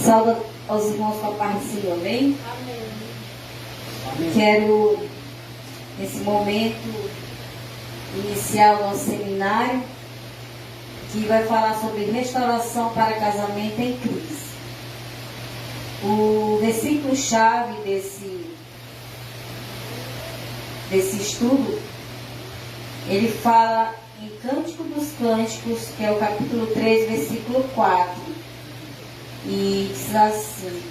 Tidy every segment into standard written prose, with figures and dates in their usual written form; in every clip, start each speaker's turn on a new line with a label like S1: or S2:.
S1: Saúde aos irmãos com a paz do Senhor, amém? Amém. Quero, nesse momento, iniciar o nosso seminário, que vai falar sobre restauração para casamento em crise. O versículo-chave desse estudo, ele fala em Cântico dos Cânticos, que é o capítulo 3, versículo 4. E diz assim: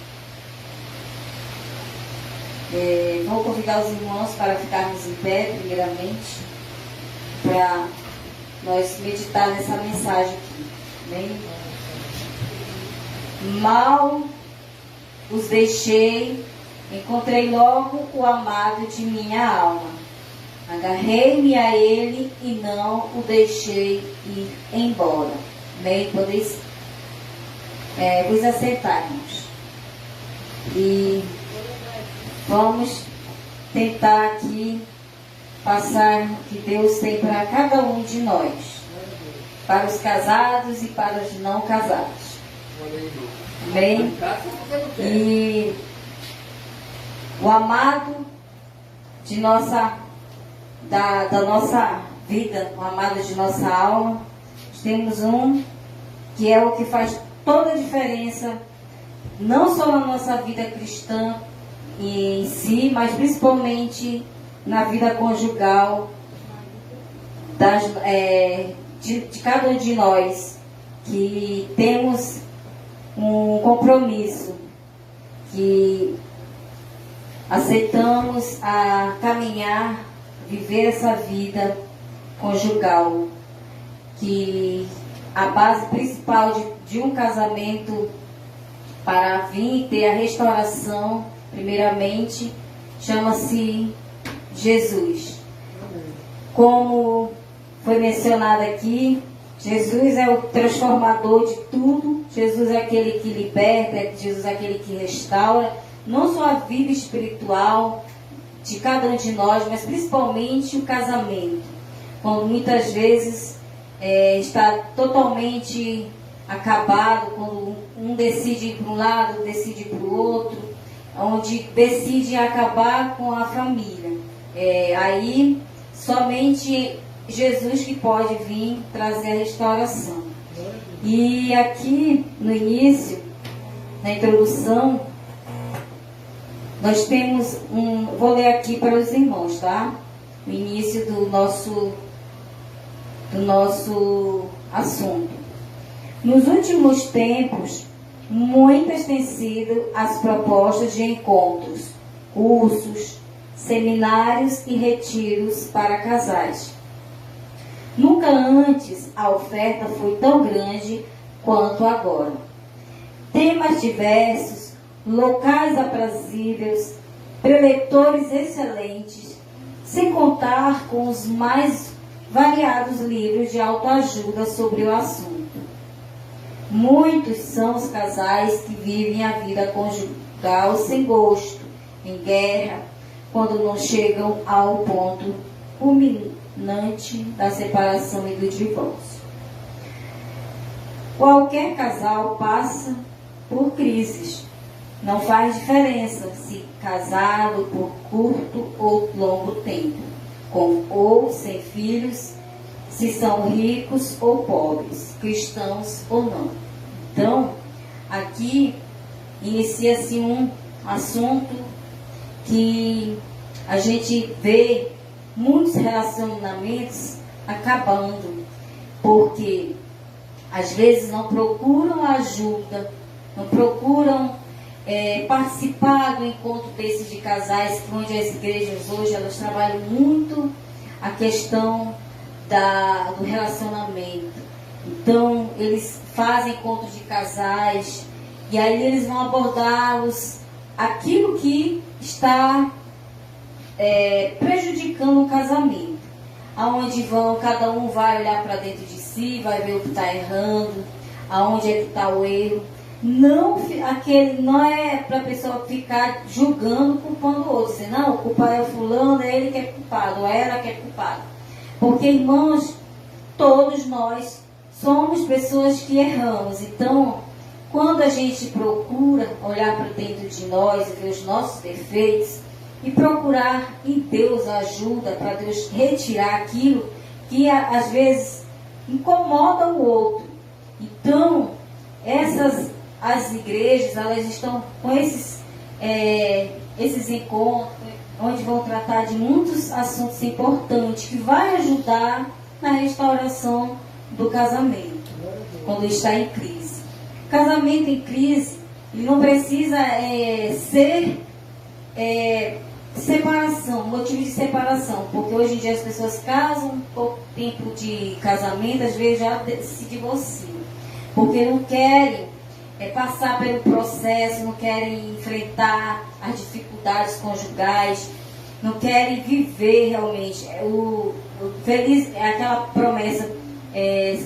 S1: vou convidar os irmãos para ficarmos em pé, primeiramente, para nós meditar nessa mensagem aqui. Amém? Mal os deixei, encontrei logo o amado de minha alma. Agarrei-me a ele e não o deixei ir embora. Amém? Podeis vos assentarmos. E vamos tentar aqui passar o que Deus tem para cada um de nós, para os casados e para os não casados. Amém? E o amado de da nossa vida, o amado de nossa alma, temos um que é o que faz toda a diferença, não só na nossa vida cristã em si, mas principalmente na vida conjugal de cada um de nós, que temos um compromisso, que aceitamos a caminhar, viver essa vida conjugal, que a base principal de um casamento, para vir ter a restauração, primeiramente, chama-se Jesus. Como foi mencionado aqui, Jesus é o transformador de tudo. Jesus é aquele que liberta, Jesus é aquele que restaura, não só a vida espiritual de cada um de nós, mas principalmente o casamento. Quando muitas vezes está totalmente acabado, quando um decide ir para um lado, decide ir para o outro, onde decide acabar com a família. Aí somente Jesus que pode vir trazer a restauração. E aqui no início, na introdução, nós temos vou ler aqui para os irmãos, tá? No início do nosso assunto. Nos últimos tempos, muitas têm sido as propostas de encontros, cursos, seminários e retiros para casais. Nunca antes a oferta foi tão grande quanto agora. Temas diversos, locais aprazíveis, preletores excelentes, sem contar com os mais variados livros de autoajuda sobre o assunto. Muitos são os casais que vivem a vida conjugal sem gosto, em guerra, quando não chegam ao ponto culminante da separação e do divórcio. Qualquer casal passa por crises. Não faz diferença se casado por curto ou longo tempo, com ou sem filhos, se são ricos ou pobres, cristãos ou não. Então, aqui inicia-se um assunto que a gente vê muitos relacionamentos acabando, porque às vezes não procuram ajuda, não procuram participar do encontro desses de casais, onde as igrejas hoje elas trabalham muito a questão do relacionamento. Então eles fazem encontros de casais e aí eles vão abordá-los aquilo que está prejudicando o casamento, aonde cada um vai olhar para dentro de si, vai ver o que está errando, aonde é que está o erro. Não é para a pessoa ficar julgando, culpando o outro. Senão, o culpado é o fulano, é ele que é culpado, ou ela que é culpada. Porque, irmãos, todos nós somos pessoas que erramos. Então, quando a gente procura olhar para dentro de nós e ver os nossos defeitos e procurar em Deus ajuda para Deus retirar aquilo que às vezes incomoda o outro. Então, as igrejas, elas estão com esses encontros, onde vão tratar de muitos assuntos importantes, que vai ajudar na restauração do casamento, quando está em crise. Casamento em crise, ele não precisa ser separação, motivo de separação, porque hoje em dia as pessoas casam, um pouco tempo de casamento, às vezes já se divorciam, porque não querem passar pelo processo, não querem enfrentar as dificuldades conjugais, não querem viver realmente feliz, aquela promessa,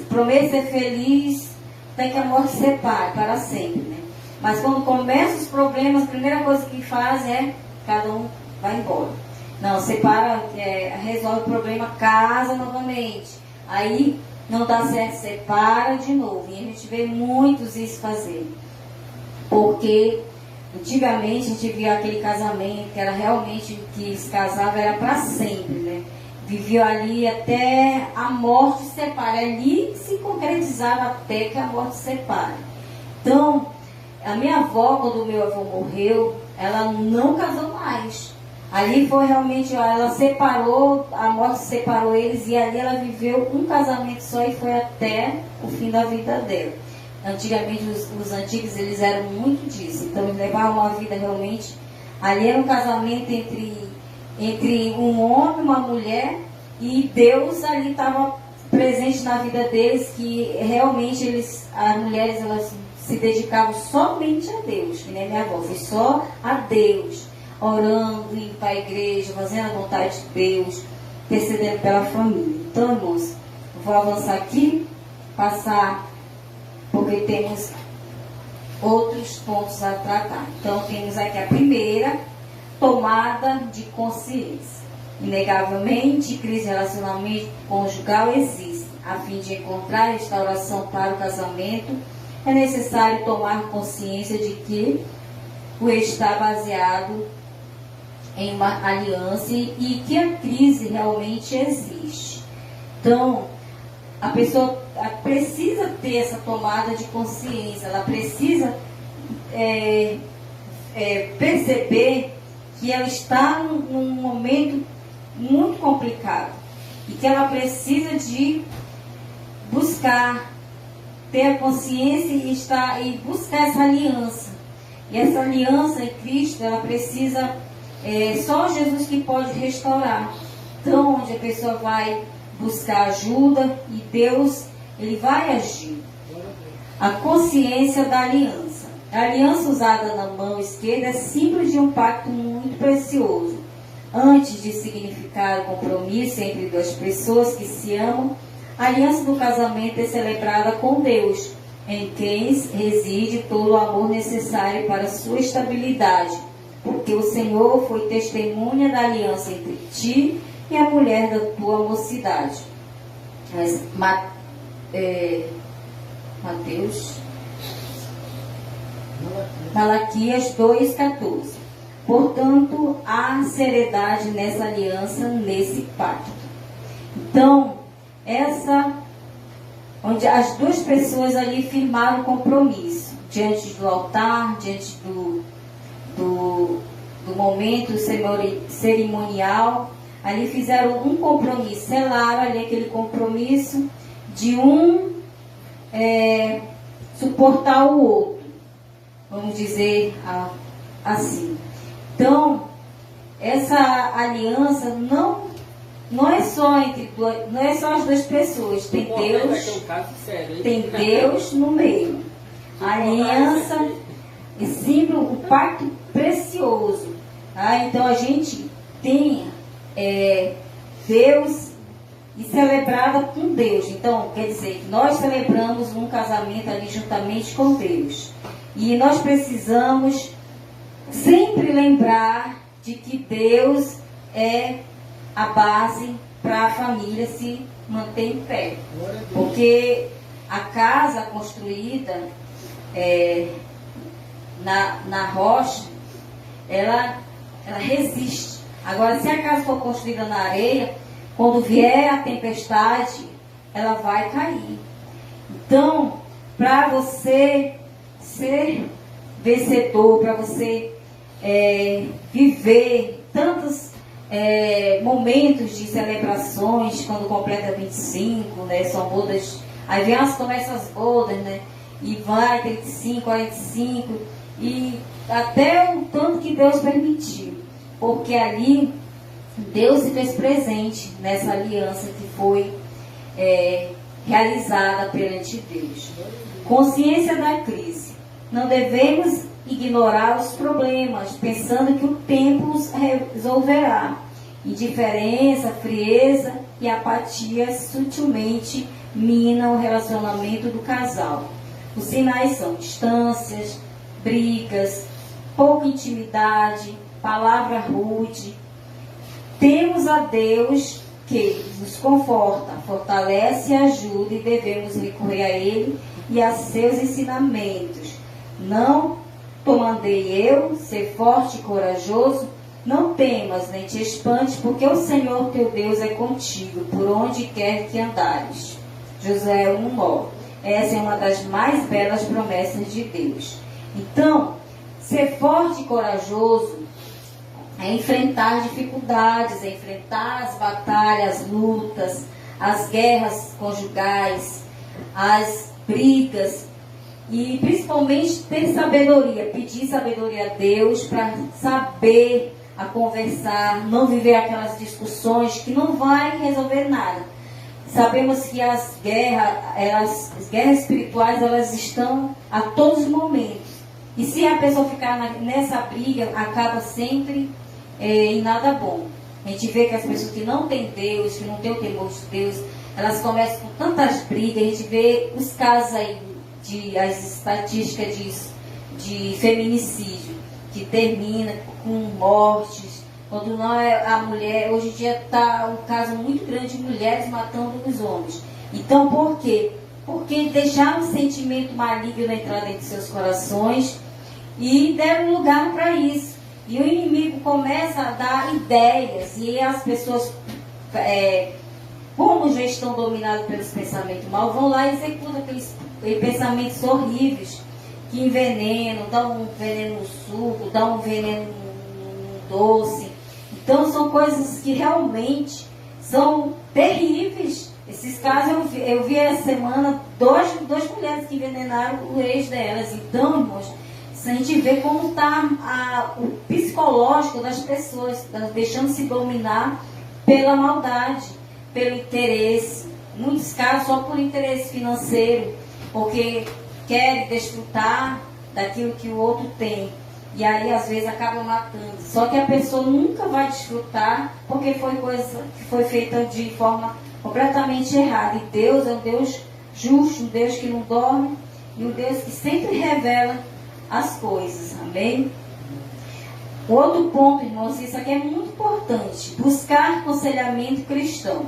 S1: promessa é feliz, tem que a morte separe para sempre, né? Mas quando começam os problemas, a primeira coisa que faz é cada um vai embora. Não, separa, resolve o problema, casa novamente. Aí não dá certo, separa de novo. E a gente vê muitos isso fazer. Porque antigamente a gente via aquele casamento que era realmente que se casava era para sempre, né? Vivia ali até a morte separe. Ali se concretizava até que a morte separe. Então, a minha avó, quando o meu avô morreu, ela não casou mais. Ali foi realmente, ela separou, a morte separou eles e ali ela viveu um casamento só e foi até o fim da vida dela. Antigamente, os antigos, eles eram muito disso. Então, eles levavam uma vida realmente... Ali era um casamento entre um homem e uma mulher e Deus ali estava presente na vida deles, que realmente as mulheres, elas se dedicavam somente a Deus, que nem minha avó, foi só a Deus, orando, indo para a igreja, fazendo a vontade de Deus, intercedendo pela família. Então, irmãos, vou avançar aqui, passar, porque temos outros pontos a tratar. Então, temos aqui a primeira, tomada de consciência. Inegavelmente, crise de relacionamento conjugal existe. A fim de encontrar restauração para o casamento, é necessário tomar consciência de que o está baseado em uma aliança e que a crise realmente existe. Então, a pessoa precisa ter essa tomada de consciência, ela precisa perceber que ela está num momento muito complicado e que ela precisa de buscar, ter a consciência e buscar essa aliança. E essa aliança em Cristo, ela precisa, só Jesus que pode restaurar. Então, onde a pessoa vai buscar ajuda e Deus, Ele vai agir. A consciência da aliança. A aliança usada na mão esquerda é símbolo de um pacto muito precioso. Antes de significar o compromisso entre duas pessoas que se amam, a aliança do casamento é celebrada com Deus, em quem reside todo o amor necessário para sua estabilidade, porque o Senhor foi testemunha da aliança entre ti e a mulher da tua mocidade. Malaquias 2,14. Portanto, há seriedade nessa aliança, nesse pacto. Então, onde as duas pessoas ali firmaram compromisso, diante do altar, diante do momento cerimonial, ali fizeram um compromisso, selaram ali aquele compromisso de suportar o outro, vamos dizer assim. Então, essa aliança não é só não é só as duas pessoas, tem Deus no meio. A aliança é símbolo, um pacto precioso. Tá? Então a gente tem Deus e celebrada com Deus. Então, quer dizer, nós celebramos um casamento ali juntamente com Deus. E nós precisamos sempre lembrar de que Deus é a base para a família se manter em pé. Porque a casa construída na rocha, ela resiste. Agora, se a casa for construída na areia, quando vier a tempestade, ela vai cair. Então, para você ser vencedor, para você viver tantos momentos de celebrações, quando completa 25, né, são bodas, aí começam as bodas, né, e vai 35, 45, e até o tanto que Deus permitiu, porque ali Deus se fez presente nessa aliança que foi realizada perante Deus. Consciência da crise. Não devemos ignorar os problemas, pensando que o tempo os resolverá. Indiferença, frieza e apatia sutilmente minam o relacionamento do casal. Os sinais são distâncias, brigas, pouca intimidade, palavra rude. Temos a Deus que nos conforta, fortalece e ajuda, e devemos recorrer a Ele e a seus ensinamentos. Não te mandei eu ser forte e corajoso? Não temas, nem te espantes, porque o Senhor teu Deus é contigo, por onde quer que andares. Josué 1:9. Essa é uma das mais belas promessas de Deus. Então, ser forte e corajoso é enfrentar dificuldades, é enfrentar as batalhas, as lutas, as guerras conjugais, as brigas, e principalmente ter sabedoria, pedir sabedoria a Deus para saber a conversar, não viver aquelas discussões que não vai resolver nada. Sabemos que as guerras espirituais, elas estão a todos os momentos. E se a pessoa ficar nessa briga, acaba sempre em nada bom. A gente vê que as pessoas que não têm Deus, que não têm o temor de Deus, elas começam com tantas brigas. A gente vê os casos aí, as estatísticas de feminicídio, que termina com mortes. Quando não é a mulher, hoje em dia está um caso muito grande de mulheres matando os homens. Então, por quê? Porque deixaram um sentimento maligno entrar dentro de seus corações e deram lugar para isso. E o inimigo começa a dar ideias, e as pessoas, como já estão dominadas pelos pensamentos mal, vão lá e executam aqueles pensamentos horríveis que envenenam, dão um veneno no suco, dão um veneno no doce. Então são coisas que realmente são terríveis. Esses casos eu vi essa semana duas mulheres que envenenaram o ex delas. Então, irmãos, a gente vê como está o psicológico das pessoas, deixando-se dominar pela maldade, pelo interesse. Em muitos casos só por interesse financeiro, porque querem desfrutar daquilo que o outro tem. E aí, às vezes, acaba matando. Só que a pessoa nunca vai desfrutar, porque foi coisa que foi feita de forma completamente errada. E Deus é um Deus justo, um Deus que não dorme, e um Deus que sempre revela as coisas. Amém? O outro ponto, irmãos, isso aqui é muito importante. Buscar aconselhamento cristão.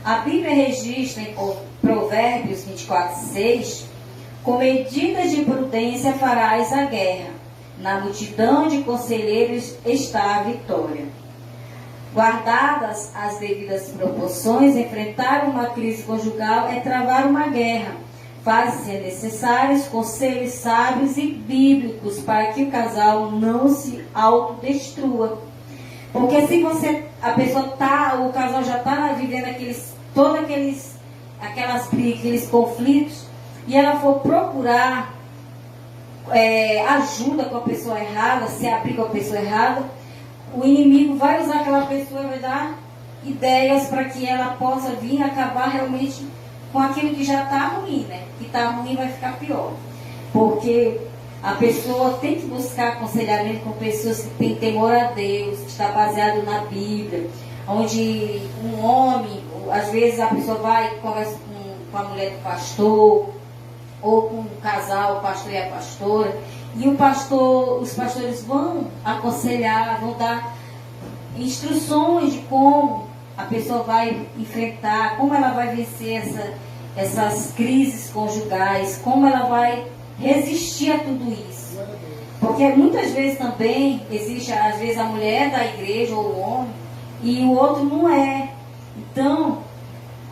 S1: A Bíblia registra em Provérbios 24:6: com medidas de prudência farás a guerra, na multidão de conselheiros está a vitória. Guardadas as devidas proporções, enfrentar uma crise conjugal é travar uma guerra. Faz-se necessários conselhos sábios e bíblicos para que o casal não se autodestrua. Porque se o casal já está vivendo aquelas brigas, aqueles conflitos, e ela for procurar ajuda com a pessoa errada, se abrir com a pessoa errada, o inimigo vai usar aquela pessoa e vai dar ideias para que ela possa vir acabar realmente com aquilo que já está ruim, né? Que está ruim vai ficar pior. Porque a pessoa tem que buscar aconselhamento com pessoas que têm temor a Deus, que está baseado na Bíblia, onde um homem, às vezes a pessoa vai e conversa com a mulher do pastor, ou com um casal, o pastor e a pastora, e os pastores vão aconselhar, vão dar instruções de como a pessoa vai enfrentar, como ela vai vencer essas crises conjugais, como ela vai resistir a tudo isso. Porque muitas vezes também existe, às vezes, a mulher da igreja ou o homem, e o outro não é. Então,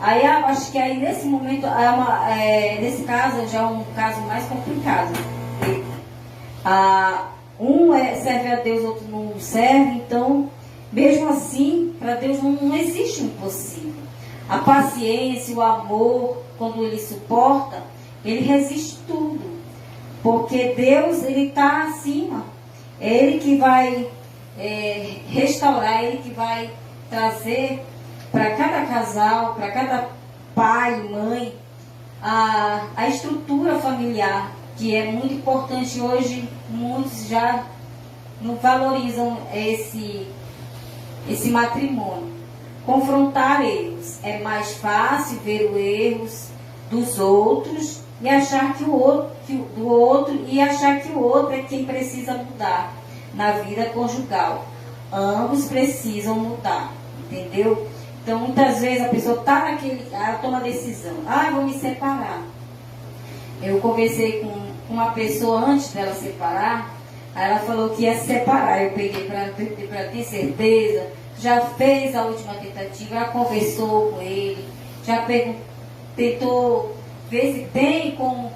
S1: aí acho que aí nesse momento, nesse caso, já é um caso mais complicado. Um serve a Deus, outro não serve, então, mesmo assim, para Deus não existe o impossível. A paciência, o amor, quando ele suporta, ele resiste tudo. Porque Deus, ele está acima. É Ele que vai restaurar, Ele que vai trazer para cada casal, para cada pai, mãe, a estrutura familiar, que é muito importante. Hoje, muitos já não valorizam esse matrimônio. Confrontar erros. É mais fácil ver os erros dos outros e achar que o outro é quem precisa mudar na vida conjugal. Ambos precisam mudar, entendeu? Então, muitas vezes a pessoa está ela toma a decisão, vou me separar. Eu conversei com uma pessoa antes dela separar, aí ela falou que ia se separar. Eu peguei para ter certeza, já fez a última tentativa, já conversou com ele, já tentou ver se tem como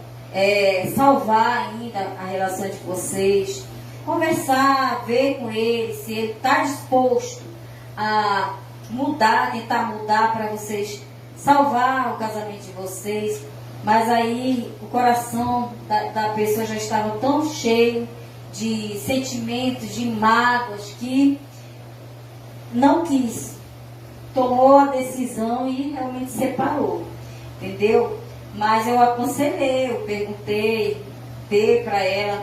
S1: salvar ainda a relação de vocês, conversar, ver com ele se ele está disposto a mudar, tentar mudar para vocês salvar o casamento de vocês. Mas aí o coração da pessoa já estava tão cheio de sentimentos, de mágoas, que não quis, tomou a decisão e realmente separou, entendeu? Mas eu aconselhei, eu perguntei, dei para ela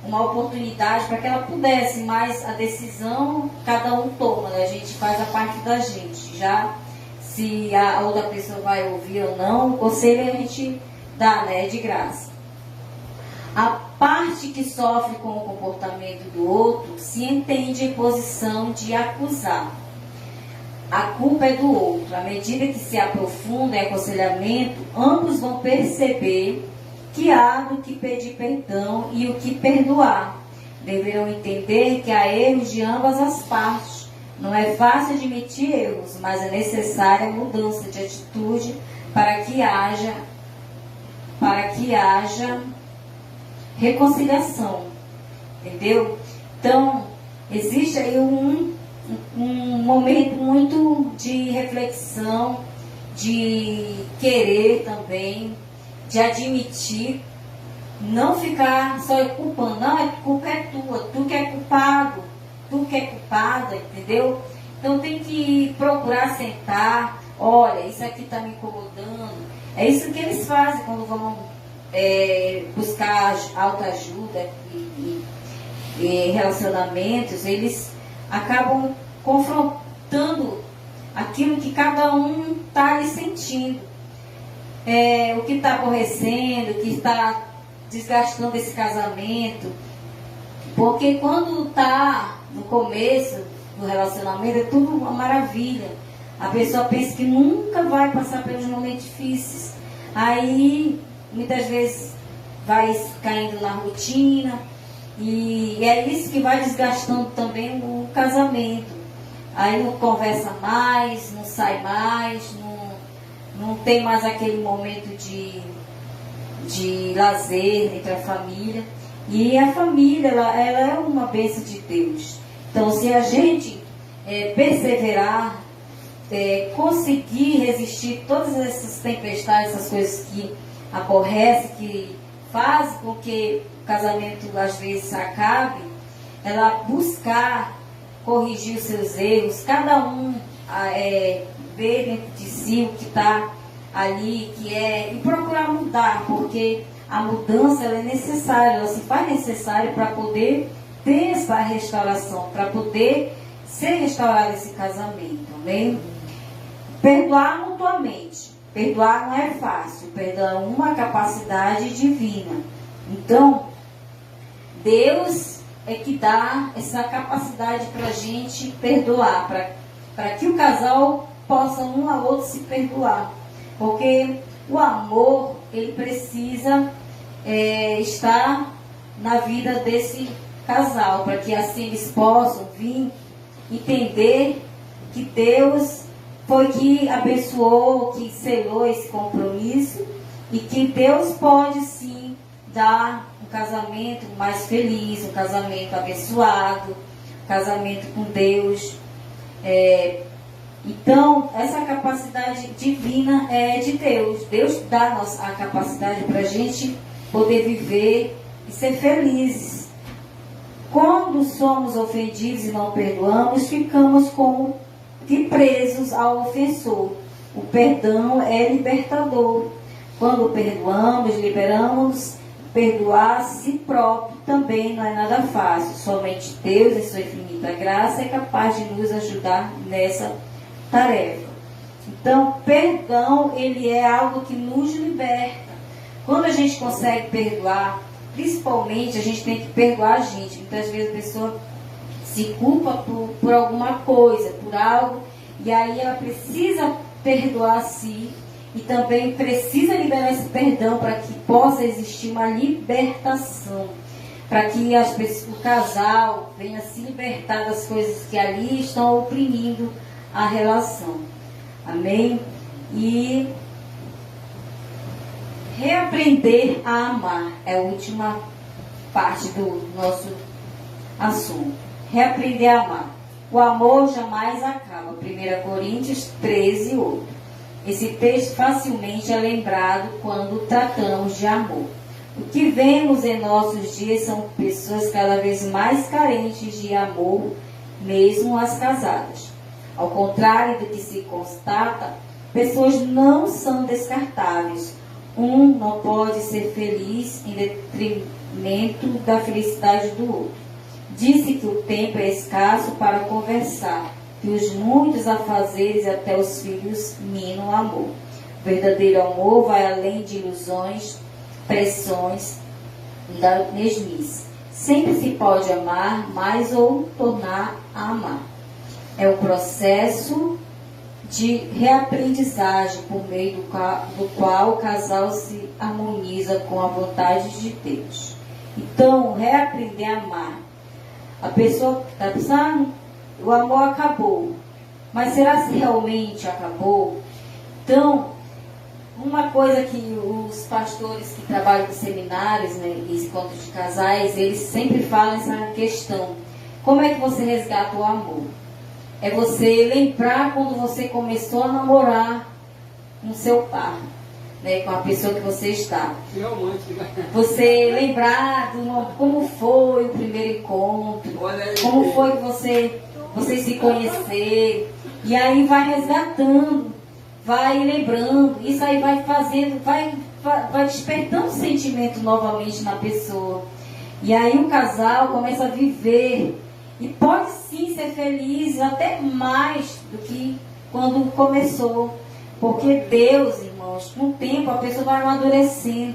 S1: uma oportunidade para que ela pudesse, mas a decisão cada um toma, né? A gente faz a parte da gente. Já se a outra pessoa vai ouvir ou não, o conselho a gente dá, né? De graça. A parte que sofre com o comportamento do outro se entende em posição de acusar. A culpa é do outro. À medida que se aprofunda em aconselhamento, ambos vão perceber que há do que pedir perdão e o que perdoar. Deverão entender que há erros de ambas as partes. Não é fácil admitir erros, mas é necessária a mudança de atitude para que haja reconciliação. Entendeu? Então, existe aí um momento muito de reflexão, de querer também, de admitir, não ficar só culpando. Não, a culpa é tua, tu que é culpado, tu que é culpada, entendeu? Então tem que procurar sentar, olha, isso aqui está me incomodando. É isso que eles fazem quando vão buscar autoajuda e relacionamentos. Eles acabam confrontando aquilo que cada um está ali sentindo. O que está aborrecendo, o que está desgastando esse casamento. Porque quando está no começo do relacionamento, é tudo uma maravilha. A pessoa pensa que nunca vai passar pelos momentos difíceis. Aí, muitas vezes, vai caindo na rotina. E é isso que vai desgastando também o casamento. Aí não conversa mais, não sai mais, não tem mais aquele momento de lazer entre a família. E a família, ela é uma bênção de Deus. Então, se a gente perseverar, conseguir resistir todas essas tempestades, essas coisas que aborrecem, que fazem com que o casamento às vezes acabe, ela buscar corrigir os seus erros, cada um ver dentro de si o que está ali, e procurar mudar, porque a mudança ela é necessária, ela se faz necessária para poder ter essa restauração, para poder ser restaurado esse casamento, amém? Perdoar mutuamente. Perdoar não é fácil, perdoar é uma capacidade divina. Então, Deus é que dá essa capacidade para a gente perdoar, para que o casal possam um ao outro se perdoar. Porque o amor, ele precisa estar na vida desse casal, para que assim eles possam vir entender que Deus foi que abençoou, que selou esse compromisso, e que Deus pode sim dar um casamento mais feliz, um casamento abençoado, um casamento com Deus. Então, essa capacidade divina é de Deus. Deus dá a capacidade para a gente poder viver e ser felizes. Quando somos ofendidos e não perdoamos, ficamos como que presos ao ofensor. O perdão é libertador. Quando perdoamos, liberamos. Perdoar a si próprio também não é nada fácil. Somente Deus, em sua infinita graça, é capaz de nos ajudar nessa tarefa. Então, perdão, ele é algo que nos liberta. Quando a gente consegue perdoar, principalmente a gente tem que perdoar a gente. Muitas vezes a pessoa se culpa por alguma coisa, por algo, e aí ela precisa perdoar a si e também precisa liberar esse perdão para que possa existir uma libertação, para que o casal venha se libertar das coisas que ali estão oprimindo a relação. Amém? E reaprender a amar é a última parte do nosso assunto. Reaprender a amar. O amor jamais acaba. 1 Coríntios 13, 8. Esse texto facilmente é lembrado quando tratamos de amor. O que vemos em nossos dias são pessoas cada vez mais carentes de amor, mesmo as casadas. Ao contrário do que se constata, pessoas não são descartáveis. Um não pode ser feliz em detrimento da felicidade do outro. Disse que o tempo é escasso para conversar, que os muitos afazeres e até os filhos minam o amor. O verdadeiro amor vai além de ilusões, pressões e da mesmice. Sempre se pode amar mais ou tornar a amar. É o processo de reaprendizagem por meio do qual o casal se harmoniza com a vontade de Deus. Então, reaprender a amar. A pessoa está pensando, o amor acabou. Mas será que realmente acabou? Então, uma coisa que os pastores que trabalham com seminários, né, e encontros de casais, eles sempre falam essa questão. Como é que você resgata o amor? É você lembrar quando você começou a namorar com seu par, né, com a pessoa que você está. Você lembrar como foi o primeiro encontro, como foi que vocês se conheceram. E aí vai resgatando, vai lembrando. Isso aí vai fazendo, vai despertando sentimento novamente na pessoa. E aí o casal começa a viver. E pode sim ser feliz até mais do que quando começou. Porque Deus, irmãos, com o tempo a pessoa vai amadurecendo.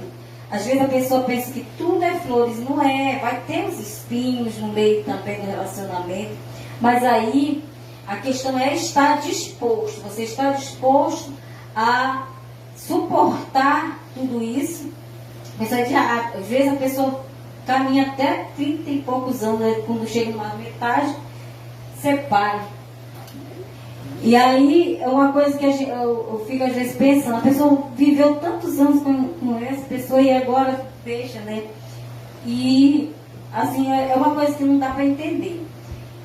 S1: Às vezes a pessoa pensa que tudo é flores. Não é. Vai ter uns espinhos no meio também do relacionamento. Mas aí a questão é estar disposto. Você está disposto a suportar tudo isso? Às vezes a pessoa caminha até 30 e poucos anos, né? Quando chega numa metade, separa. E aí é uma coisa que eu fico às vezes pensando, a pessoa viveu tantos anos com essa pessoa e agora deixa, né? E assim, é uma coisa que não dá para entender.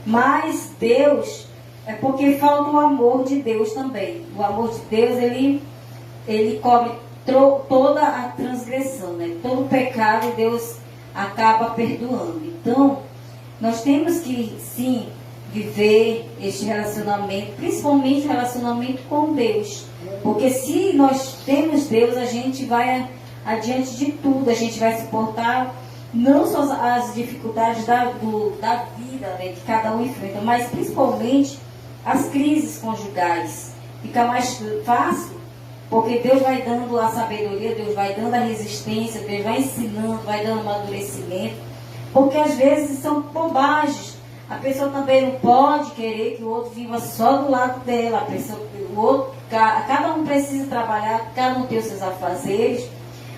S1: Mas Deus, é porque falta o amor de Deus também. O amor de Deus, ele cobre toda a transgressão, né? Todo o pecado Deus acaba perdoando. Então, nós temos que, sim, viver este relacionamento, principalmente o relacionamento com Deus. Porque se nós temos Deus, a gente vai adiante de tudo, a gente vai suportar não só as dificuldades da vida, né, que cada um enfrenta, mas principalmente as crises conjugais. Fica mais fácil, porque Deus vai dando a sabedoria, Deus vai dando a resistência, Deus vai ensinando, vai dando amadurecimento. Porque às vezes são bobagens. A pessoa também não pode querer que o outro viva só do lado dela. A pessoa, o outro, cada um precisa trabalhar, cada um tem os seus afazeres,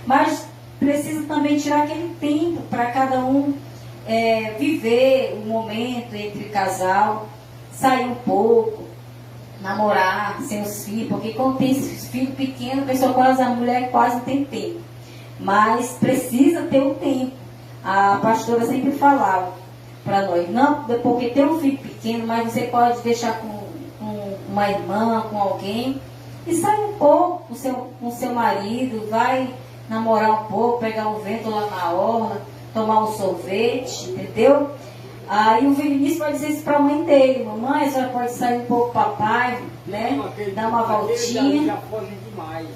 S1: mas precisa também tirar aquele tempo para cada um viver o momento entre casal, sair um pouco, namorar, sem os filhos, porque quando tem filho pequeno, a mulher quase não tem tempo. Mas precisa ter um tempo. A pastora sempre falava para nós, não, porque tem um filho pequeno, mas você pode deixar com uma irmã, com alguém, e sai um pouco com seu marido, vai namorar um pouco, pegar um vento lá na orla, tomar um sorvete, entendeu? Aí o Vinícius vai dizer isso para a mãe dele: mamãe, a senhora pode sair um pouco com o papai, né? Dar uma voltinha.
S2: Já foge demais.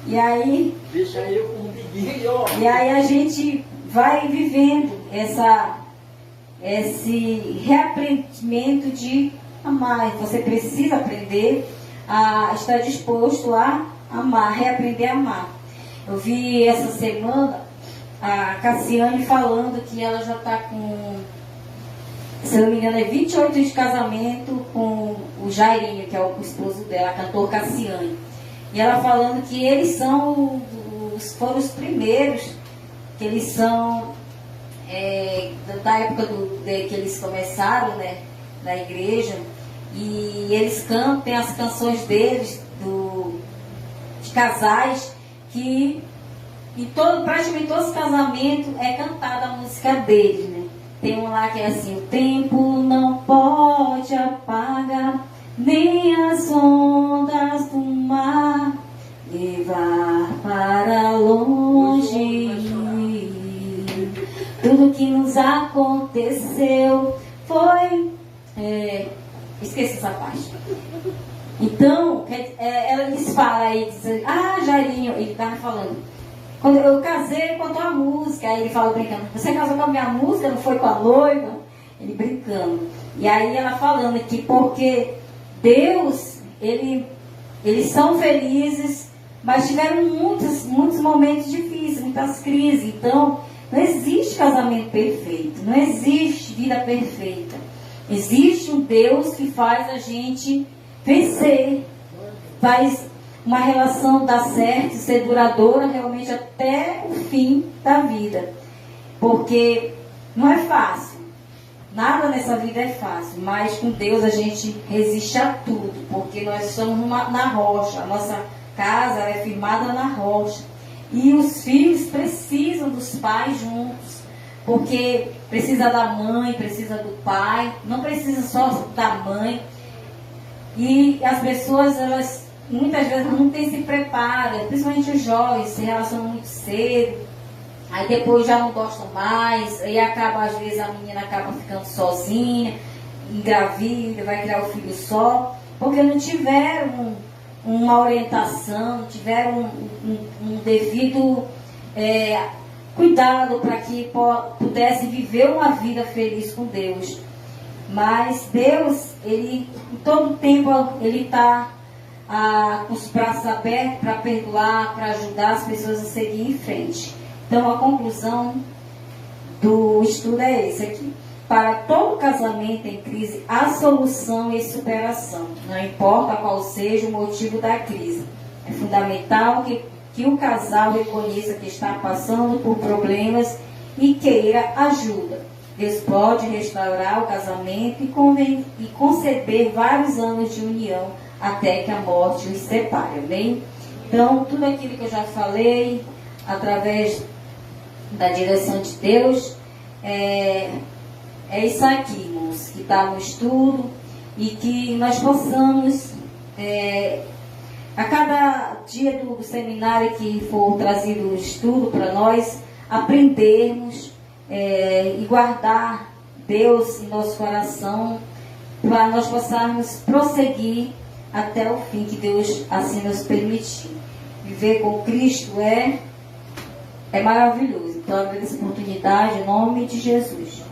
S1: E aí,
S2: deixa eu com o biguinho, ó.
S1: E aí a gente vai vivendo esse reaprendimento de amar. Você precisa aprender a estar disposto a amar, reaprender a amar. Eu vi essa semana a Cassiane falando que ela já está com, se não me engano, 28 de casamento com o Jairinho, que é o esposo dela, cantor Cassiane. E ela falando que eles foram os primeiros, que eles são da época que eles começaram, né, na igreja, e eles cantam, tem as canções deles, de casais, que praticamente todos os casamentos é cantada a música deles, né? Tem um lá que é assim: o tempo não pode apagar, nem as ondas do mar levar para longe. Tudo que nos aconteceu foi... esqueci essa parte. Então, eles falam aí, dizem: ah, Jairinho, ele estava falando, quando eu casei com a tua música. Aí ele fala brincando: você casou com a minha música, não foi com a noiva? Ele brincando. E aí ela falando que porque Deus, eles são felizes, mas tiveram muitos momentos difíceis, muitas crises. Então, não existe casamento perfeito, não existe vida perfeita. Existe um Deus que faz a gente vencer, faz uma relação dar certo, ser duradoura realmente até o fim da vida. Porque não é fácil, nada nessa vida é fácil, mas com Deus a gente resiste a tudo, porque nós estamos na rocha, a nossa casa é firmada na rocha. E os filhos precisam dos pais juntos, porque precisa da mãe, precisa do pai, não precisa só da mãe. E as pessoas, elas muitas vezes não têm se preparo, principalmente os jovens, se relacionam muito cedo, aí depois já não gostam mais, aí acaba, às vezes a menina acaba ficando sozinha, engravida, vai criar o filho só, porque não tiveram uma orientação, não tiveram um devido cuidado para que pudesse viver uma vida feliz com Deus. Mas Deus, Ele, em todo tempo, Ele está com os braços abertos para perdoar, para ajudar as pessoas a seguir em frente. Então, a conclusão do estudo é esse aqui. Para todo casamento em crise, há solução e superação, não importa qual seja o motivo da crise. É fundamental que o casal reconheça que está passando por problemas e queira ajuda. Deus pode restaurar o casamento e conceder vários anos de união até que a morte os separe, amém? Então, tudo aquilo que eu já falei, através da direção de Deus, é isso aqui, irmãos, que está no estudo, e que nós possamos, a cada dia do seminário que for trazido o estudo para nós, aprendermos e guardar Deus em nosso coração, para nós possamos prosseguir até o fim, que Deus assim nos permitir. Viver com Cristo é maravilhoso. Então, agradeço a oportunidade em nome de Jesus.